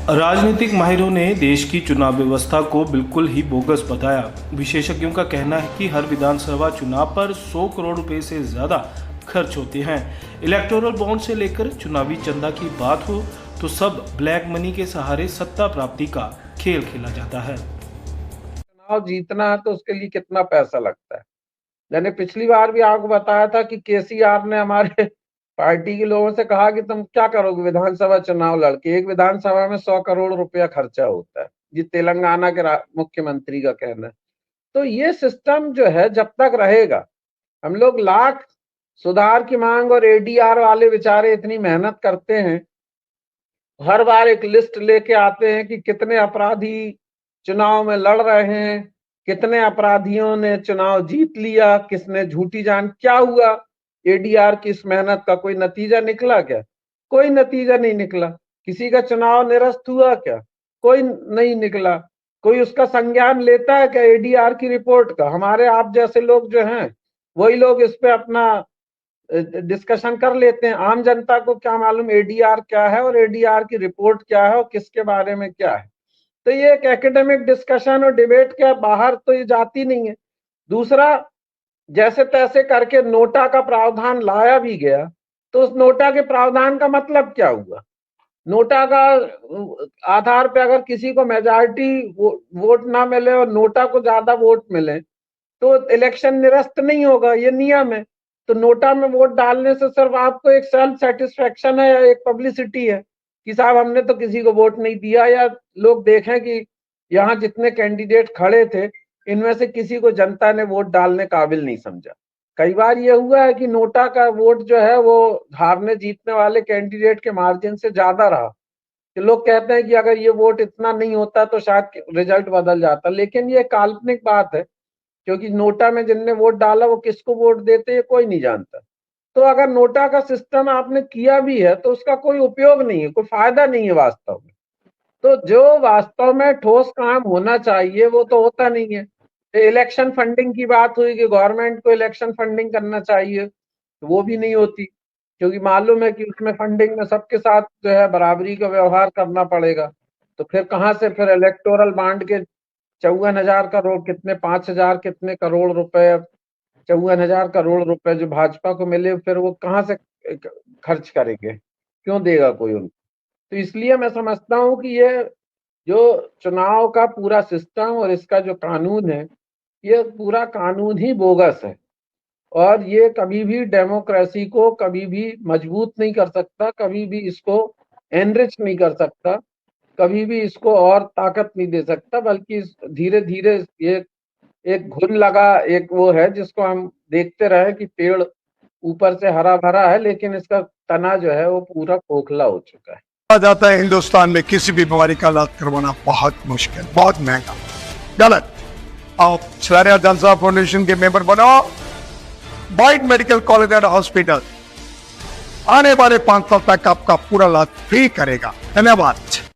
राजनीतिक माहिरों ने देश की चुनाव व्यवस्था को बिल्कुल ही बोगस बताया। विशेषज्ञों का कहना है कि हर विधानसभा चुनाव पर 100 करोड़ रुपए से ज्यादा खर्च होते हैं। इलेक्टोरल बॉन्ड से लेकर चुनावी चंदा की बात हो तो सब ब्लैक मनी के सहारे सत्ता प्राप्ति का खेल खेला जाता है। चुनाव जीतना है तो उसके लिए कितना पैसा लगता है। मैंने पिछली बार भी आपको बताया था कि केसीआर ने हमारे पार्टी के लोगों से कहा कि तुम क्या करोगे विधानसभा चुनाव लड़के। एक विधानसभा में 100 करोड़ रुपया खर्चा होता है। ये तेलंगाना के मुख्यमंत्री का कहना है। तो ये सिस्टम जो है जब तक रहेगा, हम लोग लाख सुधार की मांग और एडीआर वाले बेचारे इतनी मेहनत करते हैं, हर बार एक लिस्ट लेके आते हैं कि कितने अपराधी चुनाव में लड़ रहे हैं, कितने अपराधियों ने चुनाव जीत लिया, किसने झूठी जान, क्या हुआ एडीआर की इस मेहनत का कोई नतीजा निकला क्या? कोई नतीजा नहीं निकला। किसी का चुनाव निरस्त हुआ क्या? कोई नहीं निकला। कोई उसका संज्ञान लेता है क्या एडीआर की रिपोर्ट का? हमारे आप जैसे लोग जो हैं वही लोग इस पे अपना डिस्कशन कर लेते हैं। आम जनता को क्या मालूम एडीआर क्या है और एडीआर की रिपोर्ट क्या है और किसके बारे में क्या है। तो ये एक एकेडमिक डिस्कशन और डिबेट के बाहर तो ये जाती नहीं है। दूसरा, जैसे तैसे करके नोटा का प्रावधान लाया भी गया, तो उस नोटा के प्रावधान का मतलब क्या हुआ? नोटा का आधार पे अगर किसी को मेजॉरिटी वोट ना मिले और नोटा को ज्यादा वोट मिले तो इलेक्शन निरस्त नहीं होगा, ये नियम है। तो नोटा में वोट डालने से सिर्फ आपको एक सेल्फ सेटिस्फेक्शन है या एक पब्लिसिटी है कि साहब हमने तो किसी को वोट नहीं दिया, या लोग देखें कि यहाँ जितने कैंडिडेट खड़े थे इनमें से किसी को जनता ने वोट डालने काबिल नहीं समझा। कई बार ये हुआ है कि नोटा का वोट जो है वो हारने जीतने वाले कैंडिडेट के मार्जिन से ज्यादा रहा, कि लोग कहते हैं कि अगर ये वोट इतना नहीं होता तो शायद रिजल्ट बदल जाता, लेकिन ये काल्पनिक बात है क्योंकि नोटा में जिनने वोट डाला वो किसको वोट देते हैं कोई नहीं जानता। तो अगर नोटा का सिस्टम आपने किया भी है तो उसका कोई उपयोग नहीं है, कोई फायदा नहीं है वास्तव में। तो जो वास्तव में ठोस काम होना चाहिए वो तो होता नहीं है। इलेक्शन फंडिंग की बात हुई कि गवर्नमेंट को इलेक्शन फंडिंग करना चाहिए, तो वो भी नहीं होती क्योंकि मालूम है कि उसमें फंडिंग में सबके साथ जो है बराबरी का व्यवहार करना पड़ेगा। तो फिर कहाँ से फिर इलेक्टोरल बॉन्ड के 54,000 करोड़ कितने 5,000 कितने करोड़ रुपए, 54,000 करोड़ रुपए जो भाजपा को मिले फिर वो कहाँ से खर्च करेंगे? क्यों देगा कोई उनको? तो इसलिए मैं समझता हूँ कि ये जो चुनाव का पूरा सिस्टम और इसका जो कानून है, ये पूरा कानून ही बोगस है और ये कभी भी डेमोक्रेसी को कभी भी मजबूत नहीं कर सकता, कभी भी इसको एनरिच नहीं कर सकता, कभी भी इसको और ताकत नहीं दे सकता, बल्कि धीरे धीरे ये एक घुन लगा एक वो है जिसको हम देखते रहे कि पेड़ ऊपर से हरा भरा है लेकिन इसका तना जो है वो पूरा खोखला हो चुका है। कहा जाता है हिंदुस्तान में किसी भी बीमारी का इलाज करवाना बहुत मुश्किल, बहुत महंगा। गलत। आप शहरिया जलसा फाउंडेशन के मेंबर बनो, बाइट मेडिकल कॉलेज एंड हॉस्पिटल आने वाले 5 साल तक आपका पूरा इलाज फ्री करेगा। धन्यवाद।